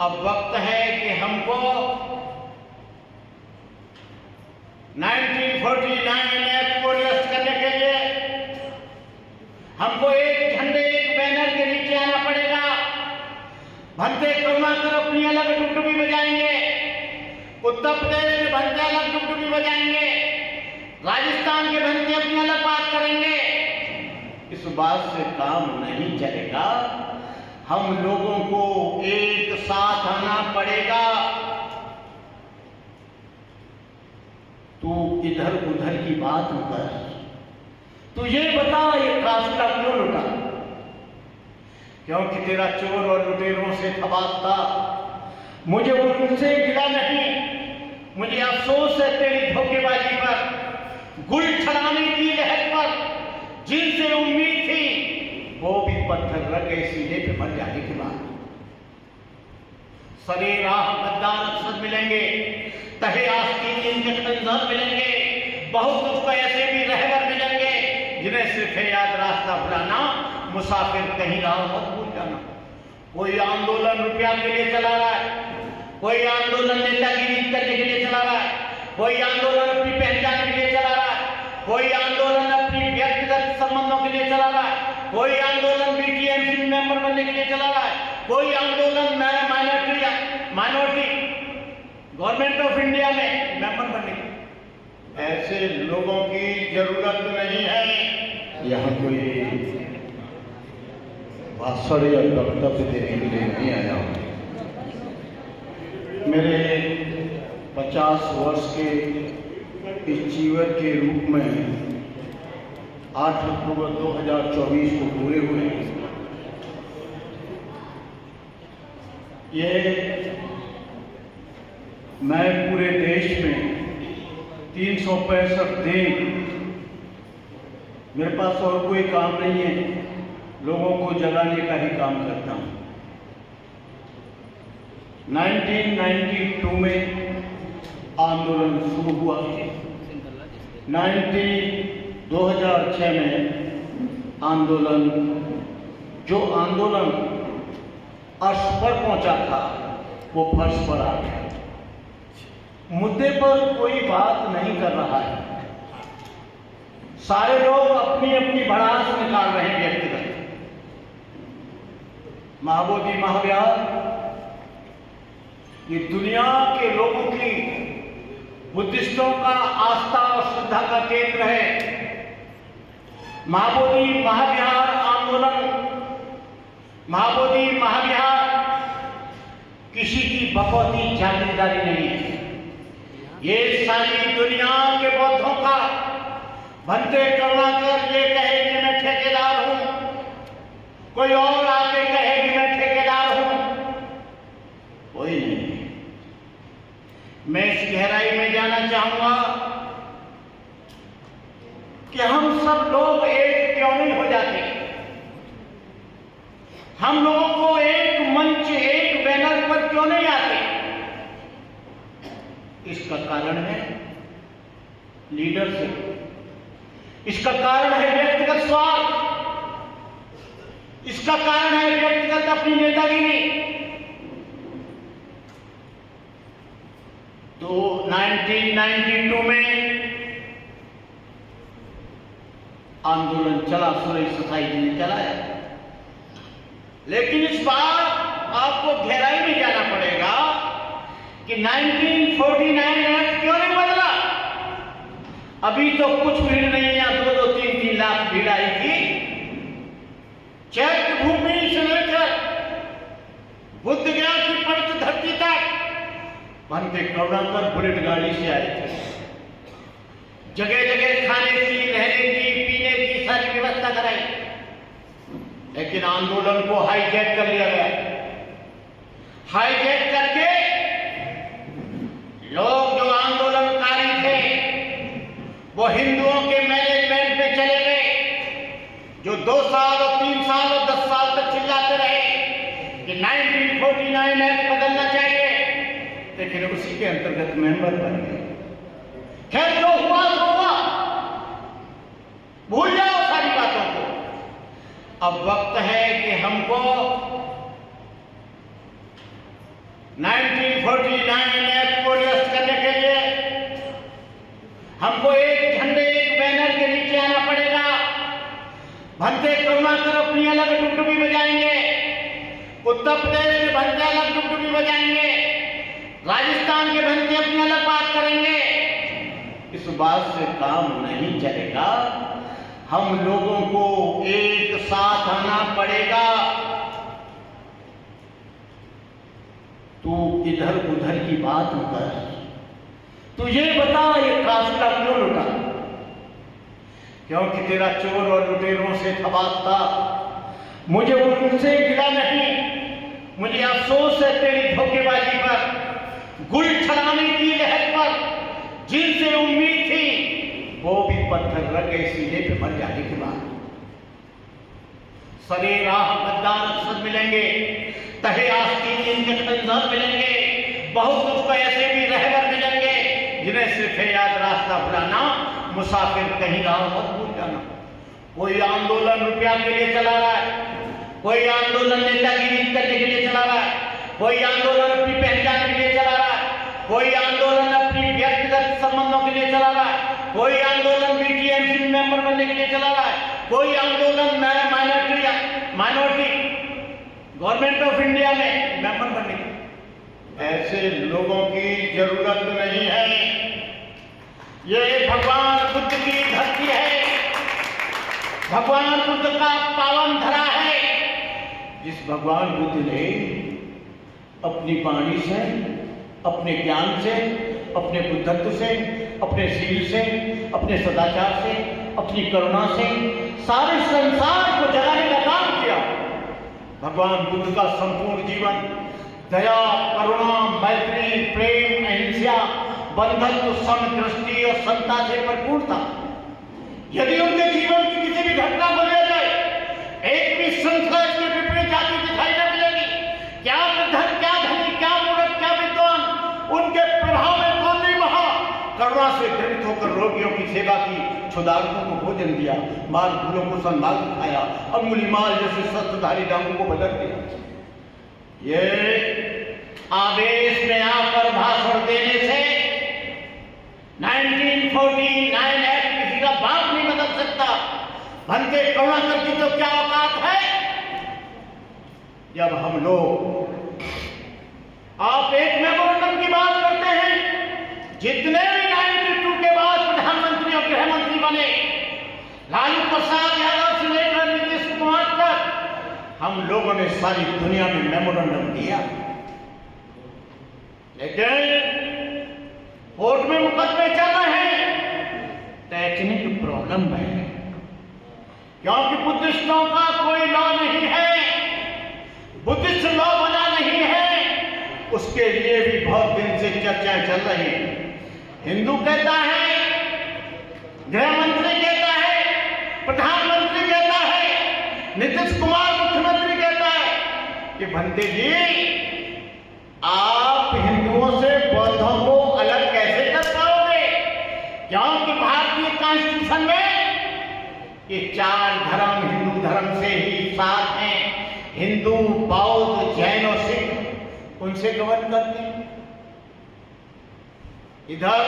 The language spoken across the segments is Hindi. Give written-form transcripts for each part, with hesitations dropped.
अब वक्त है कि हमको 1949 एक्ट को निरस्त करने के लिए हमको एक झंडे एक बैनर के नीचे आना पड़ेगा। भंते करुणाकर अपनी अलग डुगडुगी बजाएंगे, उत्तर प्रदेश के भंते अलग डुगडुगी बजाएंगे, राजस्थान के भंते अपनी अलग बात करेंगे। इस बात से काम नहीं चलेगा। हम लोगों को एक साथ आना पड़ेगा। तू इधर उधर की बात न कर, तू ये बता ये काफिला क्यों लुटा? क्योंकि तेरा चोर और लुटेरों से खबास था। मुझे उनसे गिला नहीं, मुझे अफसोस है तेरी धोखेबाजी पर, गुल छड़ाने की लहर पर। जिनसे उम्मीद थी वो भी पत्थर रख गए सीधे पे मर जाने के बाद। सरे राह गद्दार अक्सर मिलेंगे, तहे आस्तीन इनके खंजर मिलेंगे। बहुत कुछ ऐसे भी रहबर मिलेंगे जिन्हें सिर्फ याद रास्ता भुलाना। मुसाफिर कहीं राह मत भूल जाना। कोई आंदोलन रुपया के लिए चला रहा है, कोई आंदोलन नेतागिरी करने के लिए चला रहा है, कोई आंदोलन अपनी पहचान के लिए चला रहा है, कोई आंदोलन अपनी व्यक्तिगत संबंधों के लिए चला रहा है, कोई आंदोलन बीटीएमसी मेंबर बनने के लिए चला रहा है, कोई आंदोलन माइनॉरिटी गवर्नमेंट ऑफ इंडिया में मेंबर बनने के। ऐसे लोगों की जरूरत नहीं है। यहाँ कोई भाषण या वक्तव्य देने के लिए नहीं आया हूँ। मेरे 50 वर्ष के इस जीवन के रूप में 8 अक्टूबर 2024 को पूरे हुए। ये मैं पूरे देश में 365 दिन, मेरे पास और कोई काम नहीं है, लोगों को जगाने का ही काम करता हूँ। 1992 में आंदोलन शुरू हुआ, 2006 में आंदोलन, जो आंदोलन अर्श पर पहुंचा था वो फर्श पर आ गया। मुद्दे पर कोई बात नहीं कर रहा है। सारे लोग अपनी अपनी भड़ास निकाल रहे हैं व्यक्तिगत। महाबोधि महाविहार ये दुनिया के लोगों की, बुद्धिस्टों का आस्था और श्रद्धा का केंद्र है। महाबोधि महाविहार आंदोलन, महाबोधि महाविहार किसी की बकौती जागीरदारी नहीं है। ये सारी दुनिया के बौद्धों का, भंते करुणाकर ये कहे कि मैं ठेकेदार हूं, कोई और आके कहे कि मैं ठेकेदार हूं, कोई नहीं। मैं इस गहराई में जाना चाहूंगा कि हम सब लोग एक क्यों नहीं हो जाते। हम लोगों को एक मंच, एक बैनर पर क्यों नहीं आते। इसका कारण है लीडरशिप, इसका कारण है व्यक्तिगत स्वार्थ, इसका कारण है व्यक्तिगत अपनी नेतागिरी। तो 1992 में आंदोलन चला, सुरेश सोसाइटी ने चलाया। लेकिन इस बार आपको गहराई में जाना पड़ेगा कि 1949 एक्ट क्यों नहीं बदला। अभी तो कुछ भीड़ नहीं है, 2-2, 3-3 लाख भीड़ आई थी। चैत्य भूमि से लेकर बुद्ध गया की पवित्र धरती तक भंते करुणाकर बुलेट गाड़ी से आए थे। जगह जगह खाने की, रहने की, पीने की सारी व्यवस्था कराई। लेकिन आंदोलन को हाईजैक कर लिया गया। हाईजैक करके लोग जो आंदोलनकारी थे वो हिंदुओं के मैनेजमेंट में चले गए, जो 2 साल और 3 साल और 10 साल तक चिल्लाते रहे कि 1949 एक्ट बदलना चाहिए, लेकिन उसी के अंतर्गत मेंबर बन गए। खैर जो हुआ सो हुआ, भूल जाओ सारी बातों को। अब वक्त है कि हमको 1949 एक्ट को निरस्त करने के लिए हमको एक झंडे एक बैनर के नीचे आना पड़ेगा। भंते करुणाकर अपनी अलग डुगडुगी बजाएंगे, उत्तर प्रदेश के भंते अलग डुगडुगी बजाएंगे, राजस्थान के भंते अपनी अलग बात करेंगे। इस बात से काम नहीं चलेगा। हम लोगों को एक साथ आना पड़ेगा। तू इधर उधर की बात न कर। तू ये बता ये काफिला क्यों लुटा? क्योंकि तेरा चोर और लुटेरों से थबाक था। मुझे उनसे गिला नहीं, मुझे अफसोस है तेरी धोखेबाजी पर, गुल छड़ाने की लहर पर। जिनसे उम्मीद थी वो भी पत्थर रख गए सीने पे मर जाने के बाद। सरे राह गद्दार अक्सर मिलेंगे, तहे आस्तीन इनके खरीदार मिलेंगे। बहुत कुछ ऐसे भी रहबर मिलेंगे जिन्हें सिर्फ याद रास्ता भुलाना, मुसाफिर कहीं राह मत भूल जाना। कोई आंदोलन रुपया के लिए चला रहा है, कोई आंदोलन नेतागिरी करने के लिए चला रहा है, कोई आंदोलन अपनी पहचान के लिए चला रहा है, कोई आंदोलन अपनी व्यक्तिगत संबंधों के लिए चला रहा है, कोई आंदोलन बीटीएमसी मेंबर बनने के लिए चला रहा है, कोई आंदोलन माइनॉरिटी गवर्नमेंट ऑफ इंडिया में मेंबर बनने के। ऐसे लोगों की जरूरत नहीं है। ये भगवान बुद्ध की धरती है, भगवान बुद्ध का पावन धरा है। जिस भगवान बुद्ध ने अपनी वाणी से, अपने ज्ञान से, अपने बुद्धत्व से, अपने शील से, अपने सदाचार से, अपनी करुणा से सारे संसार को जगाने का काम किया। भगवान बुद्ध का संपूर्ण जीवन दया, करुणा, मैत्री, प्रेम, अहिंसा, बंधुत्व, समदृष्टि और समता से भरपूर था। यदि उनके जीवन की किसी भी घटना को लिया जाए, एक भी संख्या इसके विपरीत जाती दिखाई न मिलेगी। क्या निर्धन, क्या धनी, क्या मूर्ख, क्या विद्वान, उनके प्रभाव में कौन नहीं बहा। करुणा से घृणित होकर रोगियों की सेवा की, क्षुधार्तों को भोजन दिया, माल फूलों को सम्मान दिखाया, अंगुली माल जैसे शस्त्रधारी डांगों को बदल दिया। ये आवेश में आकर भाषण देने से 1949 एक्ट किसी का बाप नहीं बदल सकता। भंते करुणाकर की तो क्या औकात है। जब हम लोग आप एक मेमोरेंडम की बात करते हैं, जितने भी 92 के बाद प्रधानमंत्री और गृह मंत्री बने, लालू प्रसाद यादव से लेकर नीतीश कुमार तक, हम लोगों ने सारी दुनिया में मेमोरेंडम दिया, लेकिन कोर्ट में मुकदमे चल रहे हैं। टेक्निक प्रॉब्लम है, क्योंकि बुद्धिस्टों का कोई लॉ नहीं है, बुद्धिस्ट लॉ बना नहीं है। उसके लिए भी बहुत दिन से चर्चाएं चल रही हैं। हिंदू कहता है, गृह मंत्री कहता है, प्रधानमंत्री कहता है, नीतीश कुमार मुख्यमंत्री कहता है कि भंते जी आप हिंदुओं से बौद्धों को अलग कैसे कर पाओगे, क्योंकि भारतीय कॉन्स्टिट्यूशन में ये 4 धर्म हिंदू धर्म से ही साथ हैं। हिंदू, बौद्ध, जैन और सिख उनसे गवर्न करते हैं। इधर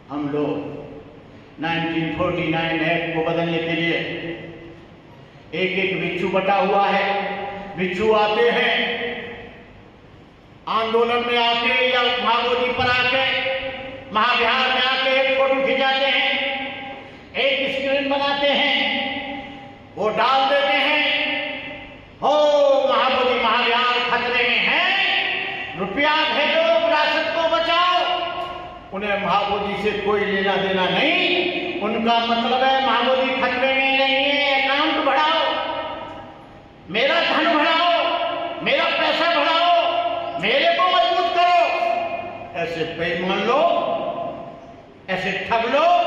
हम लोग 1949 एक्ट को बदलने के लिए एक एक बिच्छू बटा हुआ है। बिच्छू आते हैं आंदोलन में आके या महाबोधि पर आके, महाविहार में आके एक फोटो खिंचाते हैं, एक स्क्रीन बनाते हैं, वो डाल देते हैं, हो महाबोधि महाविहार खतरे में है, रुपया भेजो, विरासत को बचाओ। उन्हें महाबोधि से कोई लेना देना नहीं। उनका मतलब है महाबोधि खतरे में नहीं है, अकाउंट बढ़ाओ, मेरा धन बढ़ाओ, मेरा पैसा बढ़ाओ, मेरे को मजबूत करो। ऐसे बेईमान लोग, ऐसे ठग लोग,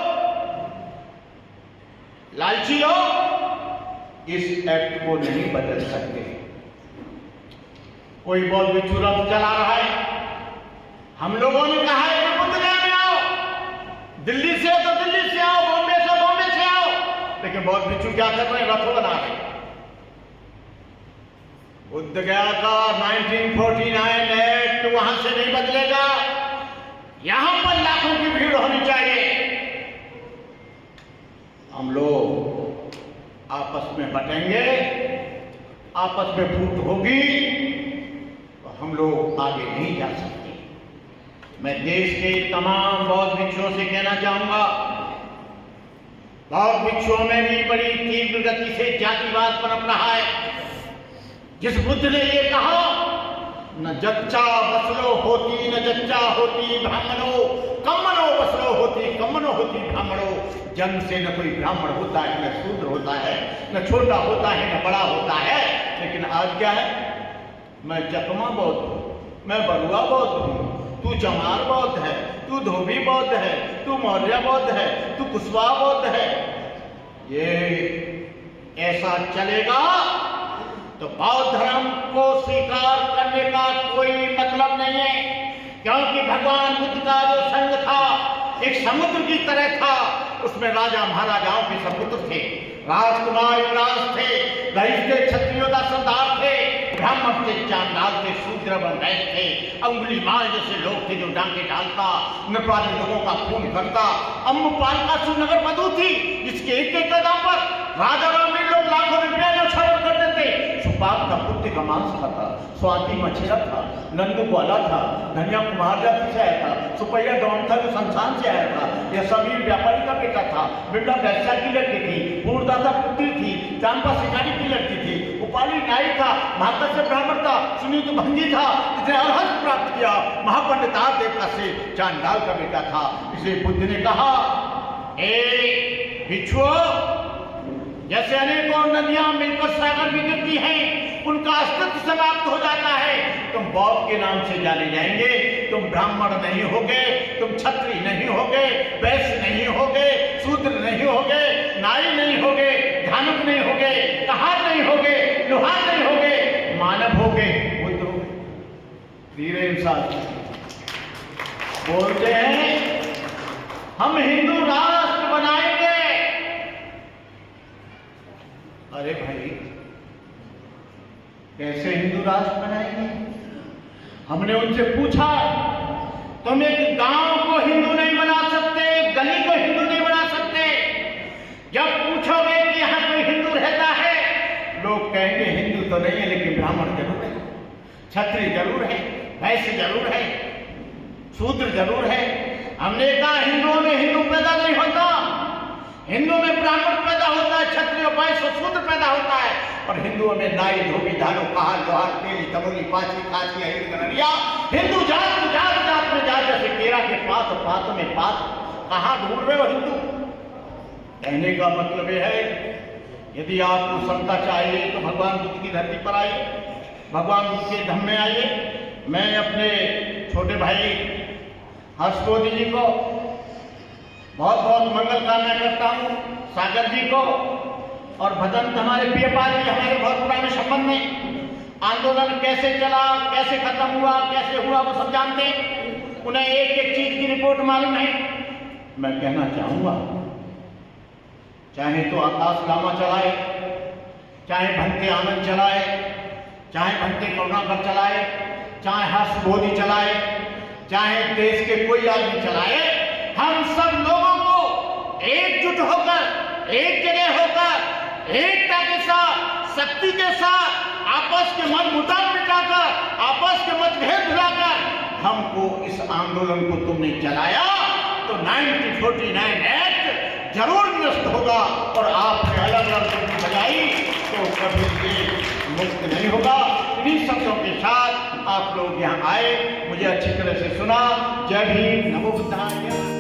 लालची लोग इस एक्ट को नहीं बदल सकते। कोई बहुत बिछुरा चला रहा है। हम लोगों ने कहा है कि बुद्धगया में आओ, दिल्ली से तो दिल्ली से आओ, बॉम्बे से बॉम्बे से आओ, लेकिन बहुत बिच्छू क्या कर रहे हैं, रथों बना रहे हैं। बुद्ध गया का 1949 एक्ट वहां से नहीं बदलेगा। यहां पर लाखों की भीड़ होनी चाहिए। हम लोग आपस में बटेंगे, आपस में फूट होगी तो हम लोग आगे नहीं जा सकते। मैं देश के तमाम बौद्ध भिक्षुओं से कहना चाहूंगा, बौद्ध भिक्षुओं में भी बड़ी तीव्र गति से जातिवाद पनप रहा है। जिस बुद्ध ने ये कहा, न जच्चा बसलो होती न जच्चा होती ब्राह्मणो, कम्मनो बसलो होती कम्मनो होती ब्राह्मणो। जन्म से न कोई ब्राह्मण होता है, न शूद्र होता है, न छोटा होता है, न बड़ा होता है। लेकिन आज क्या है, मैं चकमा बौद्ध हूं, मैं बरुआ बौद्ध हूं, तू चमार बौद्ध है, तू धोबी बौद्ध है, तू मौर्य बौद्ध है, तू कुशवाहा बौद्ध है। ये ऐसा चलेगा तो बौद्ध धर्म को स्वीकार करने का कोई मतलब नहीं है। क्योंकि भगवान बुद्ध का जो संघ था एक समुद्र की तरह था, उसमें राजा महाराजाओं के सपुत्र थे, राजकुमार युवराज थे, रईस थे, क्षत्रियों का सरदार थे, ब्राह्मण थे, चांडाल थे, शूद्र वैश्य थे, अंगुलीमाल जैसे लोग थे जो डांके डालता, नेपाली लोगों का खून करता। अम्बपाल का सुनगर मधु थी जिसके एक एक कदम पर राजा राम लोग लाखों रुपया न्यौछावर करते थे। सुपाल का कुत्ते का मांस खाता, स्वाति मछेरा था, नंदू ग्वाला था, धनिया कुमार जाति से आया था, सुपैया डॉन था जो संस्थान से आया था, यह सभी व्यापारी का बेटा था, बिरला वैश्या की लड़की थी, पूर्णदाता पुत्री थी, चांपा शिकारी की लड़की थी, उपाली नाई था, महाकश्यप से ब्राह्मण था, सुनीत भंगी था, जिसने अर्हत प्राप्त किया, महापंडितार देवता से चांडाल का बेटा था। इसे बुद्ध ने कहा, ए भिक्षुओं, जैसे अनेकों नदियां मिलकर सागर में गिरती हैं, उनका अस्तित्व समाप्त हो जाता है। तुम बौद्ध के नाम से जाने जाएंगे, तुम ब्राह्मण नहीं होगे, तुम क्षत्रिय नहीं होगे, वैश्य नहीं होगे, शूद्र नहीं होगे, नाई नहीं होगे, धानुक नहीं होगे, कहार नहीं होगे, लोहार नहीं होगे, मानव होगे, बुद्ध होगे। धीरेन्द्र शास्त्री बोलते हैं, हम हिंदू राष्ट्र बनाएंगे। अरे भाई, कैसे हिंदू राष्ट्र बनाएंगे? हमने उनसे पूछा, तुम एक गांव को हिंदू नहीं बना सकते, गली को हिंदू नहीं बना सकते। जब पूछोगे कि यहां कोई हिंदू रहता है, लोग कहेंगे हिंदू तो नहीं है लेकिन ब्राह्मण जरूर है, क्षत्रिय जरूर है, वैश्य जरूर है, शूद्र जरूर है। हमने कहा हिंदुओं में हिंदू पैदा नहीं होता, हिंदुओं में ब्राह्मण पैदा होता है, क्षत्रिय वैश्य शूद्र पैदा होता है, और हिंदुओं में नाई धोबी धानु कहार लोहार तेली तमोली पाची काची अहिर गनरिया। हिंदू जात जात जात में जात, जैसे केरा के पात पात में पात। कहाँ ढूंढ रहे हो हिंदू? कहने का मतलब यह है, यदि आपको समता चाहिए तो भगवान बुद्ध की धरती पर आइए, भगवान बुद्ध के धम्म में आइए। मैं अपने छोटे भाई हर्षबोध जी को बहुत बहुत मंगल कामना करता हूँ, सागर जी को और भदंत हमारे पियपाल जी, हमारे बहुत पुराने संबंध में। आंदोलन कैसे चला, कैसे खत्म हुआ, कैसे हुआ, वो सब जानते हैं। उन्हें एक एक चीज की रिपोर्ट मालूम है। मैं कहना चाहूंगा, चाहे तो आकाश लामा चलाए, चाहे भंते आनंद चलाए, चाहे भंते करुणाकर चलाए, चाहे हर्षबोधी चलाए, चाहे देश के कोई आदमी चलाए, हम सब लोगों को एकजुट होकर, एक जगह होकर, एकता के साथ, शक्ति के साथ, आपस के मन मुटाव मिटाकर, आपस के मतभेद भुलाकर, हमको इस आंदोलन को तुमने चलाया तो 1949 एक्ट जरूर निरस्त होगा, और आपने अलग अलग बजाई तो कभी ये मुक्त नहीं होगा। इन्हीं शब्दों के साथ आप लोग यहाँ आए, मुझे अच्छी तरह से सुना। जय भीम, नमो बुद्धाय।